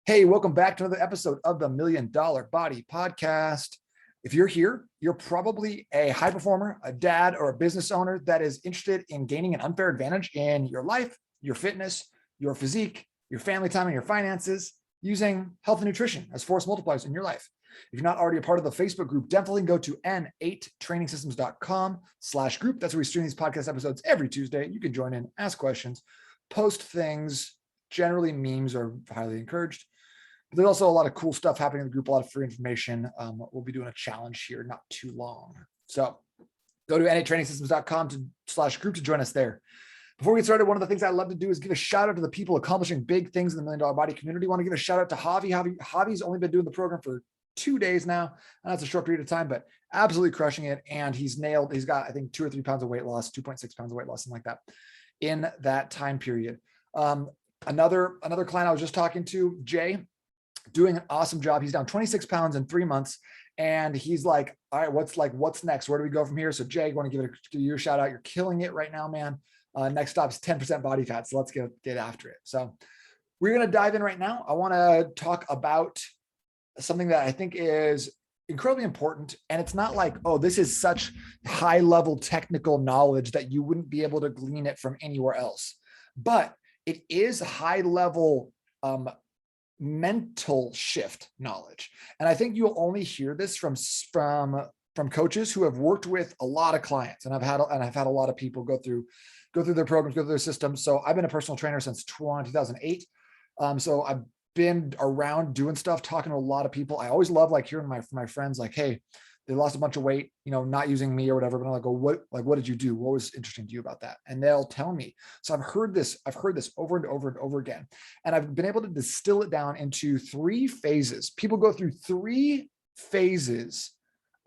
Hey, welcome back to another episode of the Million Dollar Body Podcast. If you're here, you're probably a high performer, a dad, or a business owner that is interested in gaining an unfair advantage in your life, your fitness, your physique, your family time, and your finances using health and nutrition as force multipliers in your life. If you're not already a part of the Facebook group, definitely go to n8trainingsystems.com/group. That's where we stream these podcast episodes every Tuesday. You can join in, ask questions, post things. Generally, memes are highly encouraged. But there's also a lot of cool stuff happening in the group, a lot of free information. We'll be doing a challenge here not too long. So go to n8trainingsystems.com/group to join us there. Before we get started, one of the things I love to do is give a shout out to the people accomplishing big things in the Million Dollar Body community. I want to give a shout out to Javi. Javi's only been doing the program for 2 days now. And that's a short period of time, but absolutely crushing it. And he's got, I think, 2 or 3 pounds of weight loss, 2.6 pounds of weight loss, something like that in that time period. Another client I was just talking to, Jay, doing an awesome job. He's down 26 pounds in 3 months. And he's like, all right, what's next? Where do we go from here? So Jay, I want to give you a shout out. You're killing it right now, man. Next stop is 10% body fat. So let's get after it. So we're going to dive in right now. I want to talk about something that I think is incredibly important. And it's not like, oh, this is such high level technical knowledge that you wouldn't be able to glean it from anywhere else. But it is high level mental shift knowledge. And I think you'll only hear this from coaches who have worked with a lot of clients. And I've had a lot of people go through their programs, go through their systems. So I've been a personal trainer since 2008. So I've been around doing stuff, talking to a lot of people. I always love hearing my friends like, hey, they lost a bunch of weight, not using me or whatever. But I'm like, what did you do? What was interesting to you about that? And they'll tell me. So I've heard this over and over and over again. And I've been able to distill it down into 3 phases. People go through 3 phases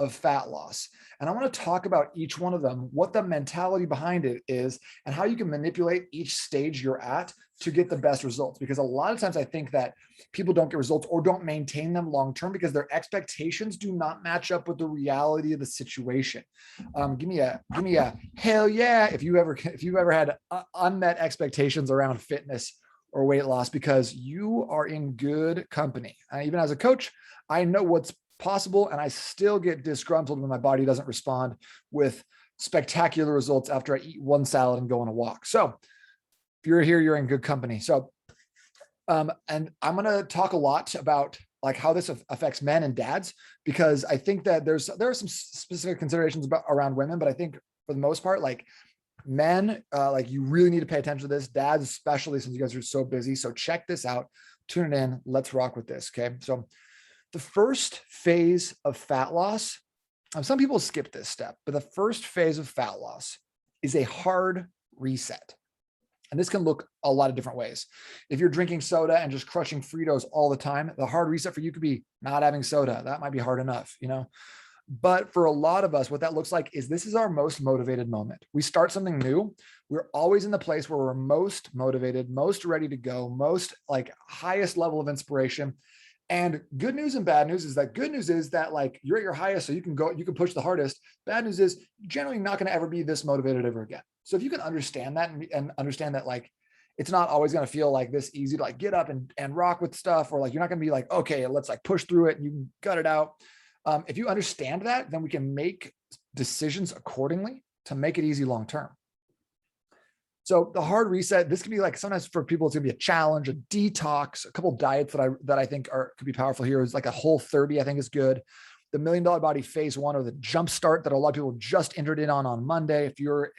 of fat loss. And I want to talk about each one of them, what the mentality behind it is, and how you can manipulate each stage you're at to get the best results. Because a lot of times I think that people don't get results or don't maintain them long-term because their expectations do not match up with the reality of the situation. Give me a hell yeah if you've ever had unmet expectations around fitness or weight loss, because you are in good company. Even as a coach, I know what's possible, and I still get disgruntled when my body doesn't respond with spectacular results after I eat 1 salad and go on a walk. So if you're here, you're in good company. So, and I'm going to talk a lot about how this affects men and dads, because I think that there are some specific considerations around women, but I think for the most part, men, you really need to pay attention to this. Dads, especially, since you guys are so busy. So check this out, tune it in. Let's rock with this. Okay. So the first phase of fat loss, some people skip this step, but the first phase of fat loss is a hard reset. And this can look a lot of different ways. If you're drinking soda and just crushing Fritos all the time, the hard reset for you could be not having soda. That might be hard enough, But for a lot of us, what that looks like is this is our most motivated moment. We start something new. We're always in the place where we're most motivated, most ready to go, most highest level of inspiration. And good news and bad news is that good news is that you're at your highest, so you can push the hardest. Bad news is you're generally not going to ever be this motivated ever again. So if you can understand that and understand that it's not always going to feel this easy to get up and rock with stuff, or you're not going to be okay, let's push through it and you can gut it out. If you understand that, then we can make decisions accordingly to make it easy long term. So the hard reset, this can be sometimes for people, it's gonna be a challenge, a detox, a couple of diets that I think could be powerful here is a Whole30, I think is good. The Million Dollar Body phase 1, or the jump start that a lot of people just entered in on Monday. If you're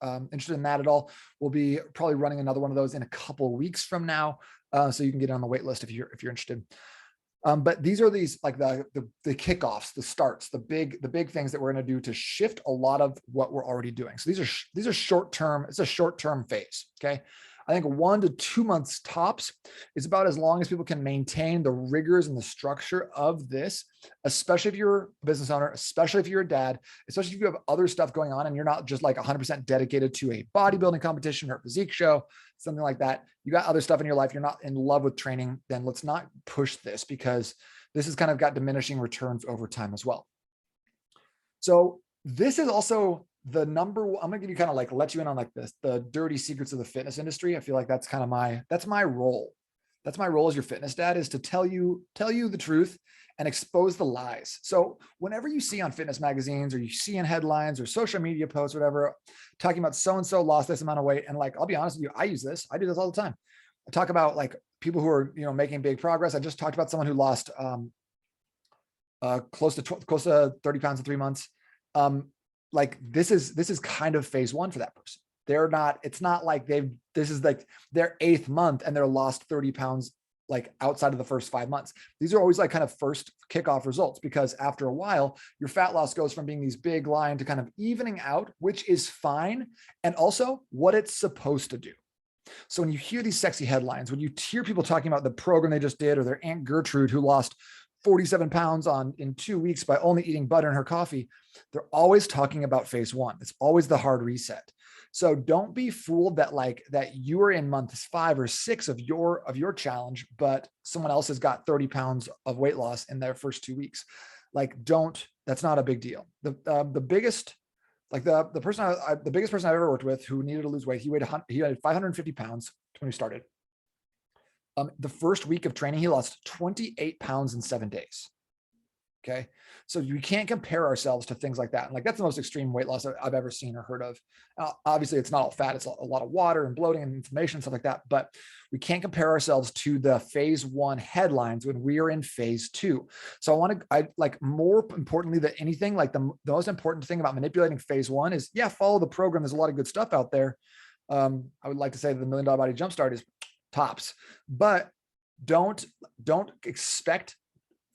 interested in that at all, we'll be probably running another one of those in a couple of weeks from now. So you can get on the wait list if you're interested. But these are the kickoffs, the starts, the big things that we're going to do to shift a lot of what we're already doing. So these are short-term. It's a short-term phase. Okay. I think 1 to 2 months tops is about as long as people can maintain the rigors and the structure of this, especially if you're a business owner, especially if you're a dad, especially if you have other stuff going on and you're not just 100% dedicated to a bodybuilding competition or a physique show, something like that. You got other stuff in your life. You're not in love with training, then let's not push this, because this has kind of got diminishing returns over time as well. So this is also the number one. I'm going to give you kind of let you in on the dirty secrets of the fitness industry. I feel like that's my role That's my role as your fitness dad, is to tell you the truth and expose the lies. So whenever you see on fitness magazines, or you see in headlines or social media posts, whatever, talking about so-and-so lost this amount of weight. And like, I'll be honest with you, I do this all the time. I talk about like people who are, making big progress. I just talked about someone who lost close to 30 pounds in 3 months. Like this is kind of phase one for that person. It's not like this is like their 8th month and they're lost 30 pounds like outside of the first 5 months. These are always like kind of first kickoff results, because after a while, your fat loss goes from being these big line to kind of evening out, which is fine. And also what it's supposed to do. So when you hear these sexy headlines, when you hear people talking about the program they just did, or their Aunt Gertrude who lost 47 pounds in 2 weeks by only eating butter in her coffee, they're always talking about phase one. It's always the hard reset. So don't be fooled that you are in month 5 or 6 of your challenge, but someone else has got 30 pounds of weight loss in their first 2 weeks. That's not a big deal. The biggest person I've ever worked with who needed to lose weight, he had 550 pounds when he started. The first week of training, he lost 28 pounds in 7 days. Okay. So you can't compare ourselves to things like that. And like, that's the most extreme weight loss I've ever seen or heard of. Obviously it's not all fat. It's a lot of water and bloating and inflammation and stuff like that, but we can't compare ourselves to the phase one headlines when we are in phase two. So more importantly than anything, like the most important thing about manipulating phase one is, follow the program. There's a lot of good stuff out there. I would like to say that the $1 Million Body Jumpstart is tops, but don't expect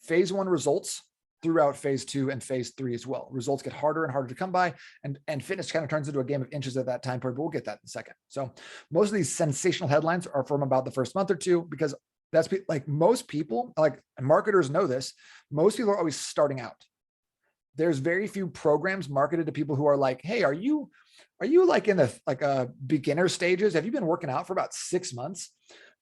phase one results throughout phase 2 and phase 3 as well. Results get harder and harder to come by, and fitness kind of turns into a game of inches at that time period, but we'll get that in a second. So most of these sensational headlines are from about the first month or two, because that's like most people, like marketers know this, most people are always starting out. There's very few programs marketed to people who are like, hey, are you like in the beginner stages? Have you been working out for about 6 months?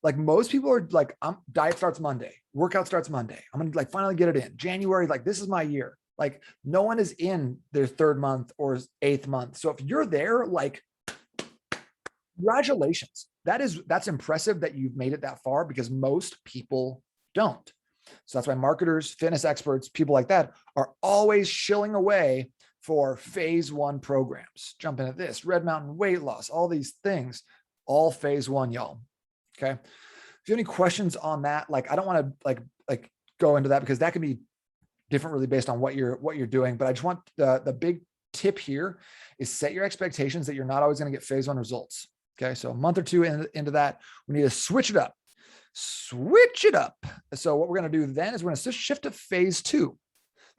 Like most people are like, diet starts Monday, workout starts Monday. I'm going to like finally get it in January. Like this is my year. Like no one is in their 3rd month or 8th month. So if you're there, like congratulations. That's impressive that you've made it that far, because most people don't. So that's why marketers, fitness experts, people like that are always shilling away for phase one programs. Jump into this, Red Mountain weight loss, all these things, all phase one, y'all. Okay. If you have any questions on that, like, I don't want to like go into that, because that can be different really based on what you're doing. But I just want the big tip here is set your expectations that you're not always going to get phase one results. Okay. So a month or two into that, we need to switch it up. So what we're going to do then is we're going to shift to phase 2.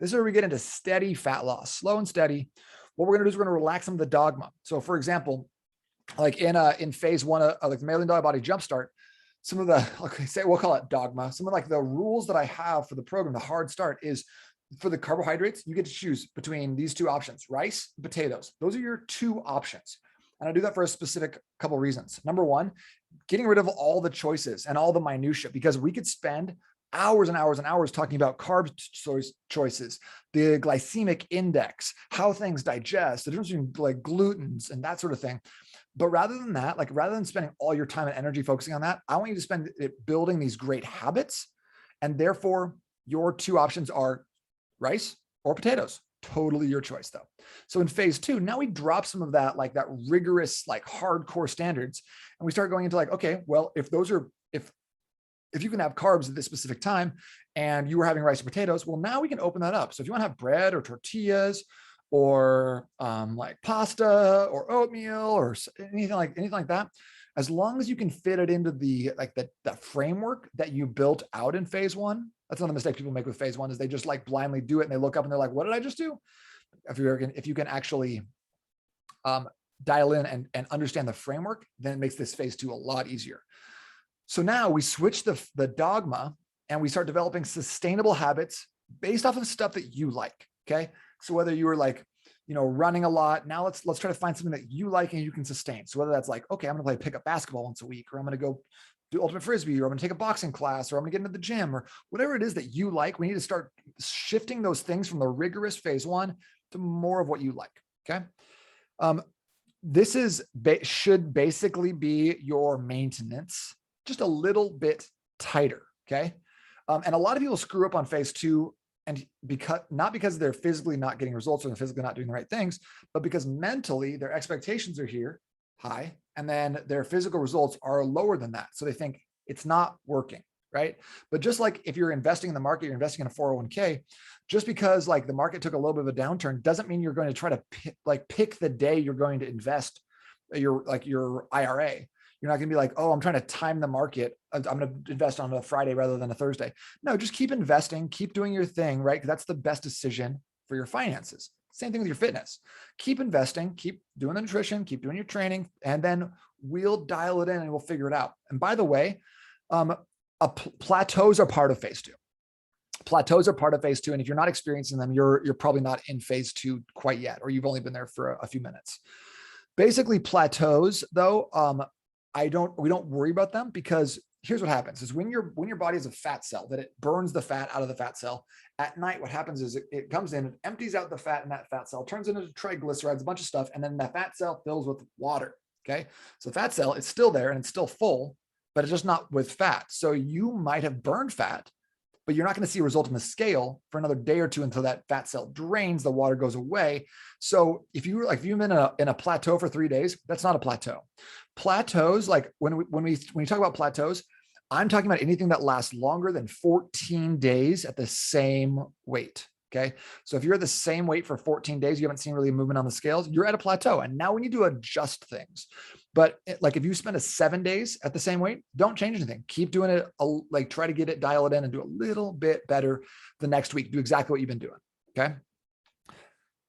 This is where we get into steady fat loss, slow and steady. What we're going to do is we're going to relax some of the dogma. So for example, like in phase 1 of like the $1 Million Body Jumpstart, some of the, we'll call it dogma. Some of like the rules that I have for the program, the hard start, is for the carbohydrates, you get to choose between these 2 options, rice and potatoes. Those are your 2 options. And I do that for a specific couple of reasons. Number 1, getting rid of all the choices and all the minutia, because we could spend hours and hours and hours talking about carb choices, the glycemic index, how things digest, the difference between like glutens and that sort of thing. But rather than that, like rather than spending all your time and energy focusing on that, I want you to spend it building these great habits. And therefore your 2 options are rice or potatoes. Totally your choice though. So in phase 2, now we drop some of that, like that rigorous, like hardcore standards. And we start going into like, okay, well, if you can have carbs at this specific time and you were having rice or potatoes, well, now we can open that up. So if you want to have bread or tortillas or like pasta or oatmeal or anything like that, as long as you can fit it into the framework that you built out in phase 1. That's not a mistake people make with phase 1, is they just like blindly do it and they look up and they're like, what did I just do? If you can actually dial in and understand the framework, then it makes this phase 2 a lot easier. So now we switch the dogma and we start developing sustainable habits based off of stuff that you like. Okay. So whether you were like, running a lot, now let's try to find something that you like and you can sustain. So whether that's like, okay, I'm going to play pickup basketball once a week, or I'm going to go do ultimate frisbee, or I'm going to take a boxing class, or I'm going to get into the gym, or whatever it is that you like, we need to start shifting those things from the rigorous phase 1 to more of what you like. Okay. This should basically be your maintenance, just a little bit tighter. Okay. And a lot of people screw up on phase two, and not because they're physically not getting results or they're physically not doing the right things, but because mentally their expectations are here high, and then their physical results are lower than that. So they think it's not working. Right. But just like if you're investing in the market, you're investing in a 401k, just because like the market took a little bit of a downturn doesn't mean you're going to try to pick the day you're going to invest your IRA. You're not going to be like, oh, I'm trying to time the market. I'm going to invest on a Friday rather than a Thursday. No, just keep investing, keep doing your thing, right? Because that's the best decision for your finances. Same thing with your fitness. Keep investing, keep doing the nutrition, keep doing your training, and then we'll dial it in and we'll figure it out. And by the way, plateaus are part of phase two. Plateaus are part of phase two. And if you're not experiencing them, you're probably not in phase two quite yet, or you've only been there for a few minutes. Basically plateaus though, we don't worry about them, because here's what happens is when your body is a fat cell, that it burns the fat out of the fat cell at night. What happens is it comes in and empties out the fat in that fat cell, turns it into triglycerides, a bunch of stuff. And then that fat cell fills with water. Okay. So the fat cell is still there and it's still full, but it's just not with fat. So you might have burned fat, but you're not going to see a result in the scale for another day or two until that fat cell drains, the water goes away. So if you've been in a plateau for 3 days, that's not a plateau. Plateaus, like when you talk about plateaus, I'm talking about anything that lasts longer than 14 days at the same weight. Okay. So if you're at the same weight for 14 days, you haven't seen really movement on the scales, you're at a plateau. And now we need to adjust things. But like if you spend 7 days at the same weight, don't change anything. Keep doing it. Like try to dial it in and do a little bit better the next week. Do exactly what you've been doing. Okay.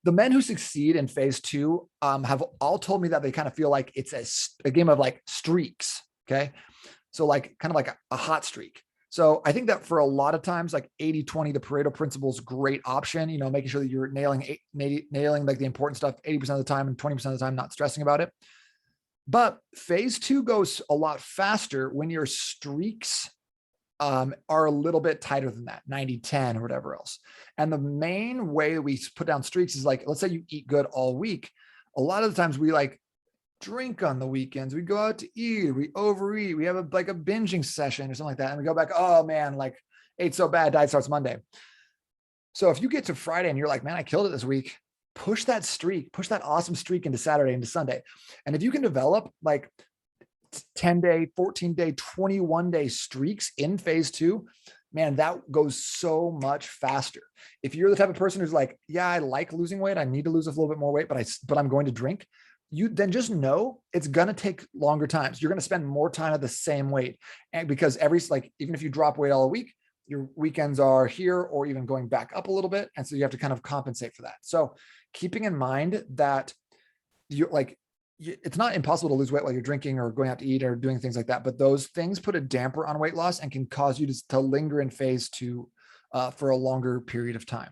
The men who succeed in phase two have all told me that they kind of feel like it's a game of like streaks. Okay. So like kind of like a hot streak. So I think that for a lot of times, like 80-20, the Pareto principle is a great option, making sure that you're nailing like the important stuff 80% of the time and 20% of the time, not stressing about it. But phase two goes a lot faster when your streaks are a little bit tighter than that, 90-10 or whatever else. And the main way we put down streaks is like, let's say you eat good all week. A lot of the times we like drink on the weekends, we go out to eat, we overeat, we have a binging session or something like that. And we go back, oh man, like ate so bad, diet starts Monday. So if you get to Friday and you're like, man, I killed it this week, push that awesome streak into Saturday, into Sunday. And if you can develop like 10-day, 14-day, 21-day streaks in phase two, man, that goes so much faster. If you're the type of person who's like, yeah, I like losing weight, I need to lose a little bit more weight, but I'm going to drink, you then just know it's going to take longer times. You're going to spend more time at the same weight. And because even if you drop weight all week, your weekends are here or even going back up a little bit. And so you have to kind of compensate for that. So keeping in mind that it's not impossible to lose weight while you're drinking or going out to eat or doing things like that. But those things put a damper on weight loss and can cause you to linger in phase two for a longer period of time.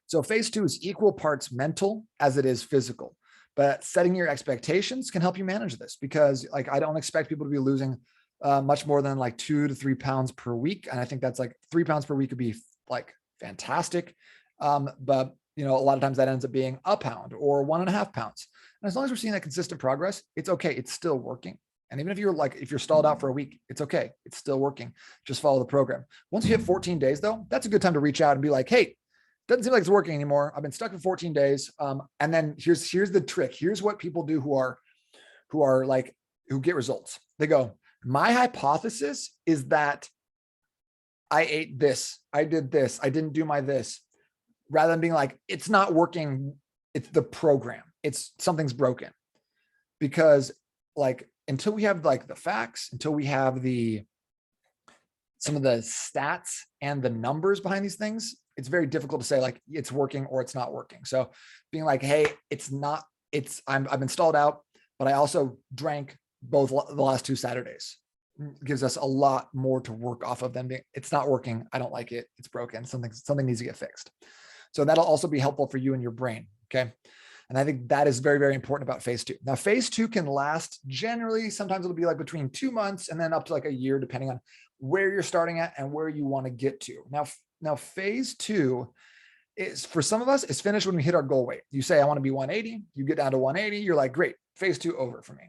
So phase two is equal parts mental as it is physical. But setting your expectations can help you manage this, because like I don't expect people to be losing much more than like 2 to 3 pounds per week. And I think that's like 3 pounds per week would be like fantastic. But a lot of times that ends up being a pound or 1.5 pounds. And as long as we're seeing that consistent progress, it's okay. It's still working. And even if you're stalled out for a week, it's okay. It's still working. Just follow the program. Once you hit 14 days though, that's a good time to reach out and be like, hey, doesn't seem like it's working anymore. I've been stuck for 14 days. And then here's the trick. Here's what people do who get results. They go, my hypothesis is that I ate this, I did this, I didn't do my this, rather than being like, it's not working. It's the program. Something's broken. Because like, until we have like the facts, until we have some of the stats and the numbers behind these things, it's very difficult to say like it's working or it's not working. So being like, hey, I've been stalled out, but I also drank both the last 2 Saturdays, gives us a lot more to work off of than being, it's not working. I don't like it. It's broken. Something needs to get fixed. So that'll also be helpful for you and your brain. Okay. And I think that is very, very important about phase two. Now, phase two can last generally, sometimes it'll be like between 2 months and then up to like a year, depending on where you're starting at and where you want to get to. Now phase two is, for some of us, is finished when we hit our goal weight. You say, I want to be 180, you get down to 180. You're like, great, phase two over for me.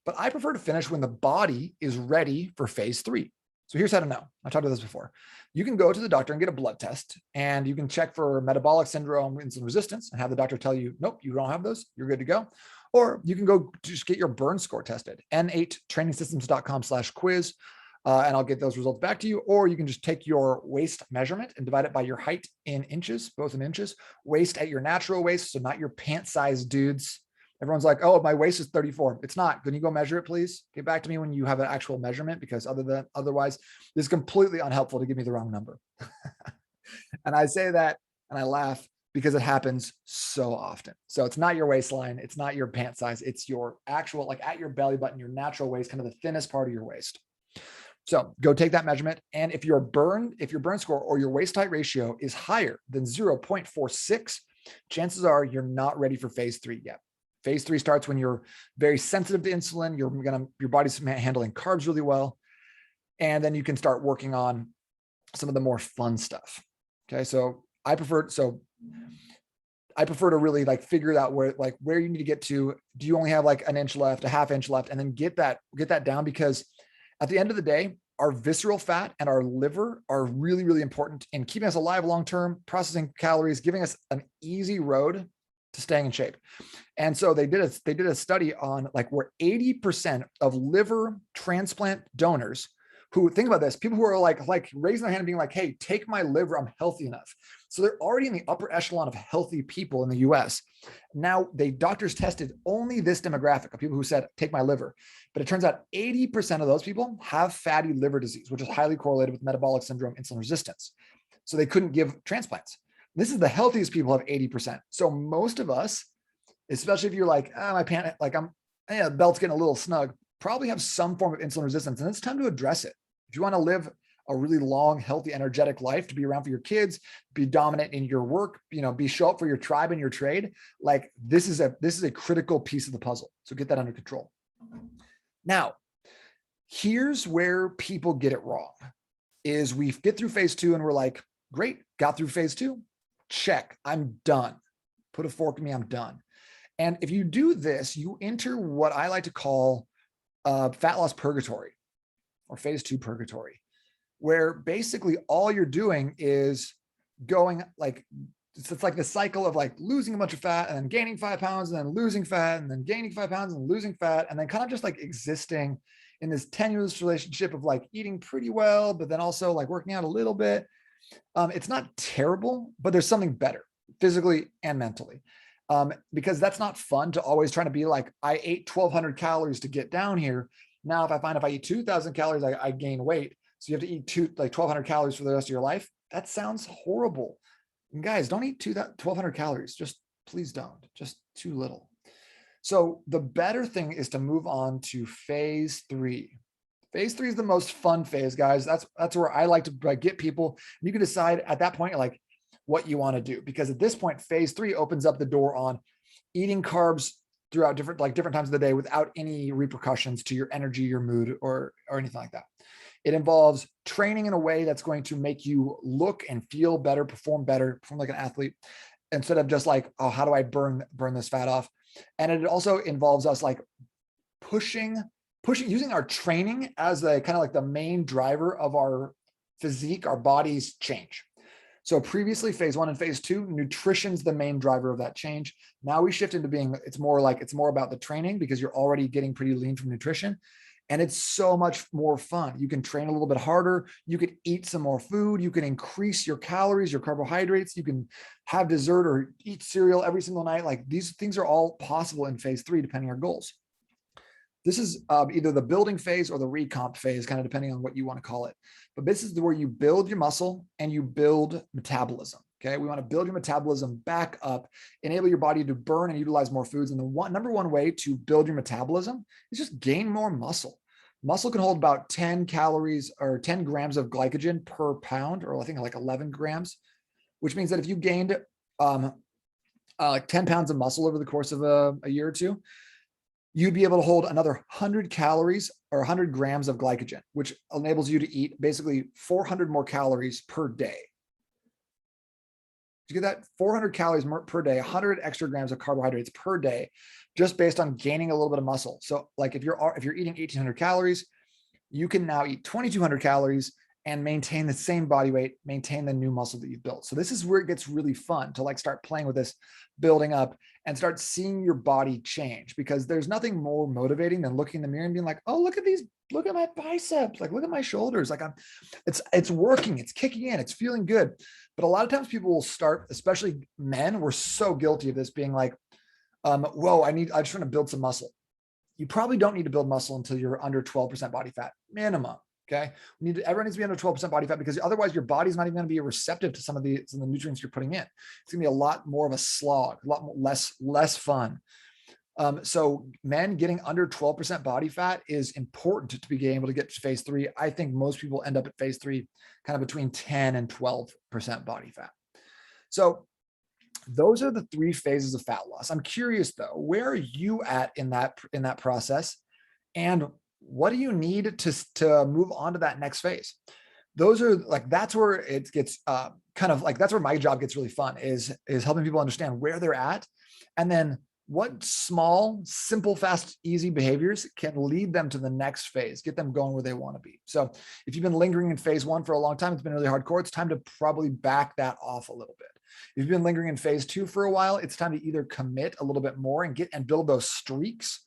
But I prefer to finish when the body is ready for phase three. So here's how to know. I talked about this before. You can go to the doctor and get a blood test, and you can check for metabolic syndrome, insulin resistance, and have the doctor tell you, nope, you don't have those. You're good to go. Or you can go just get your burn score tested, n8trainingsystems.com/quiz. And I'll get those results back to you. Or you can just take your waist measurement and divide it by your height in inches, both in inches, waist at your natural waist. So not your pant size dudes. Everyone's like, oh, my waist is 34. It's not. Can you go measure it, please? Get back to me when you have an actual measurement, because otherwise this is completely unhelpful to give me the wrong number. And I say that and I laugh because it happens so often. So it's not your waistline. It's not your pant size. It's your actual, like at your belly button, your natural waist, kind of the thinnest part of your waist. So go take that measurement. And if your burn score or your waist height ratio is higher than 0.46, chances are you're not ready for phase 3 yet. Phase 3 starts when you're very sensitive to insulin. Your body's handling carbs really well. And then you can start working on some of the more fun stuff. Okay. So I prefer to really like figure out where you need to get to. Do you only have like an inch left, a half inch left, and then get that down? Because at the end of the day, our visceral fat and our liver are really, really important in keeping us alive long-term, processing calories, giving us an easy road to staying in shape. And so they did a study on like where 80% of liver transplant donors who, think about this, people who are like raising their hand and being like, hey, take my liver, I'm healthy enough. So they're already in the upper echelon of healthy people in the US. Now doctors tested only this demographic of people who said, take my liver. But it turns out 80% of those people have fatty liver disease, which is highly correlated with metabolic syndrome, insulin resistance. So they couldn't give transplants. This is the healthiest people have 80%. So most of us, especially if you're like, my pant, like the belt's getting a little snug, probably have some form of insulin resistance, and it's time to address it. If you want to live a really long, healthy, energetic life, to be around for your kids, be dominant in your work, show up for your tribe and your trade, like this is a critical piece of the puzzle. So get that under control. Now, here's where people get it wrong, is we get through phase 2 and we're like, great, got through phase 2, check, I'm done. Put a fork in me, I'm done. And if you do this, you enter what I like to call fat loss purgatory, or phase 2 purgatory, where basically all you're doing is going like, it's like the cycle of like losing a bunch of fat and then gaining 5 pounds and then losing fat and then gaining 5 pounds and losing fat, and then kind of just like existing in this tenuous relationship of like eating pretty well, but then also like working out a little bit. It's not terrible, but there's something better physically and mentally. Because that's not fun to always trying to be like, I ate 1,200 calories to get down here. Now, if I eat 2,000 calories, I gain weight. So you have to eat 1,200 calories for the rest of your life. That sounds horrible. And guys, don't eat 1,200 calories. Just please don't. Just too little. So the better thing is to move on to phase 3. Phase 3 is the most fun phase, guys. That's where I like to get people. You can decide at that point, like what you want to do, because at this point, phase 3 opens up the door on eating carbs throughout different times of the day without any repercussions to your energy, your mood, or anything like that. It involves training in a way that's going to make you look and feel better, perform like an athlete, instead of just like, oh, how do I burn this fat off? And it also involves us like pushing, using our training as the kind of like the main driver of our physique, our body's change. So previously, phase 1 and phase 2, nutrition's the main driver of that change. Now we shift into it's more about the training, because you're already getting pretty lean from nutrition. And it's so much more fun. You can train a little bit harder. You could eat some more food. You can increase your calories, your carbohydrates. You can have dessert or eat cereal every single night. Like these things are all possible in phase 3, depending on your goals. This is either the building phase or the recomp phase, kind of depending on what you want to call it. But this is where you build your muscle and you build metabolism. Okay, we want to build your metabolism back up, enable your body to burn and utilize more foods. And the number one way to build your metabolism is just gain more muscle. Muscle can hold about 10 calories or 10 grams of glycogen per pound, or I think like 11 grams, which means that if you gained like 10 pounds of muscle over the course of a year or two, you'd be able to hold another 100 calories or 100 grams of glycogen, which enables you to eat basically 400 more calories per day. You get that 400 calories per day, 100 extra grams of carbohydrates per day, just based on gaining a little bit of muscle. So like if you're eating 1,800 calories, you can now eat 2,200 calories and maintain the same body weight, maintain the new muscle that you've built. So this is where it gets really fun to like start playing with this, building up and start seeing your body change, because there's nothing more motivating than looking in the mirror and being like, oh, look at these, look at my biceps, like look at my shoulders. Like it's working, it's kicking in, it's feeling good. But a lot of times people will start, especially men, we're so guilty of this, being like, whoa, I just want to build some muscle. You probably don't need to build muscle until you're under 12% body fat minimum. Okay. Everyone needs to be under 12% body fat, because otherwise your body's not even going to be receptive to some of the nutrients you're putting in. It's going to be a lot more of a slog, a lot less fun. So men getting under 12% body fat is important to be able to get to phase 3. I think most people end up at phase 3 kind of between 10 and 12% body fat. So those are the 3 phases of fat loss. I'm curious though, where are you at in that process? And what do you need to move on to that next phase? Those are like, that's where it gets kind of like, that's where my job gets really fun, is helping people understand where they're at. And then what small, simple, fast, easy behaviors can lead them to the next phase, get them going where they want to be. So if you've been lingering in phase 1 for a long time, it's been really hardcore, it's time to probably back that off a little bit. If you've been lingering in phase 2 for a while, it's time to either commit a little bit more and build those streaks,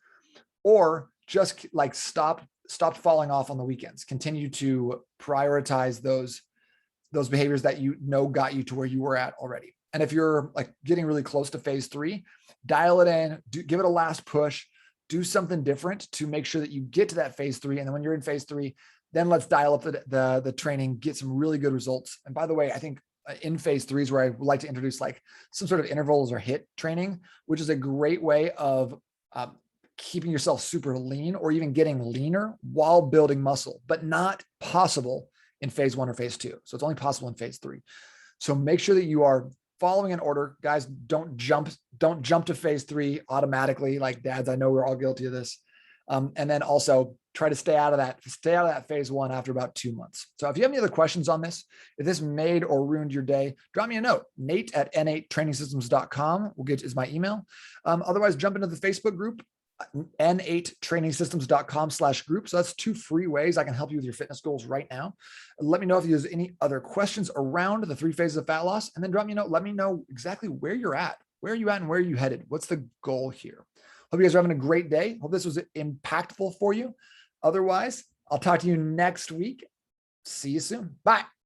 or just like stop falling off on the weekends. Continue to prioritize those behaviors that you know got you to where you were at already. And if you're like getting really close to phase 3, dial it in, give it a last push, do something different to make sure that you get to that phase 3. And then when you're in phase 3, then let's dial up the training, get some really good results. And by the way, I think in phase 3 is where I would like to introduce like some sort of intervals or HIIT training, which is a great way of keeping yourself super lean or even getting leaner while building muscle, but not possible in phase 1 or phase 2. So it's only possible in phase 3. So make sure that you are following an order, guys. Don't jump to phase 3 automatically. Like dads, I know we're all guilty of this. And then also try to stay out of that phase 1 after about 2 months. So if you have any other questions on this, if this made or ruined your day, drop me a note. Nate@n8trainingsystems.com is my email. Otherwise, jump into the Facebook group, n8trainingsystems.com/group. So that's 2 free ways I can help you with your fitness goals right now. Let me know if there's any other questions around the 3 phases of fat loss, and then drop me a note. Let me know exactly where you're at. Where are you at and where are you headed? What's the goal here? Hope you guys are having a great day. Hope this was impactful for you. Otherwise, I'll talk to you next week. See you soon. Bye.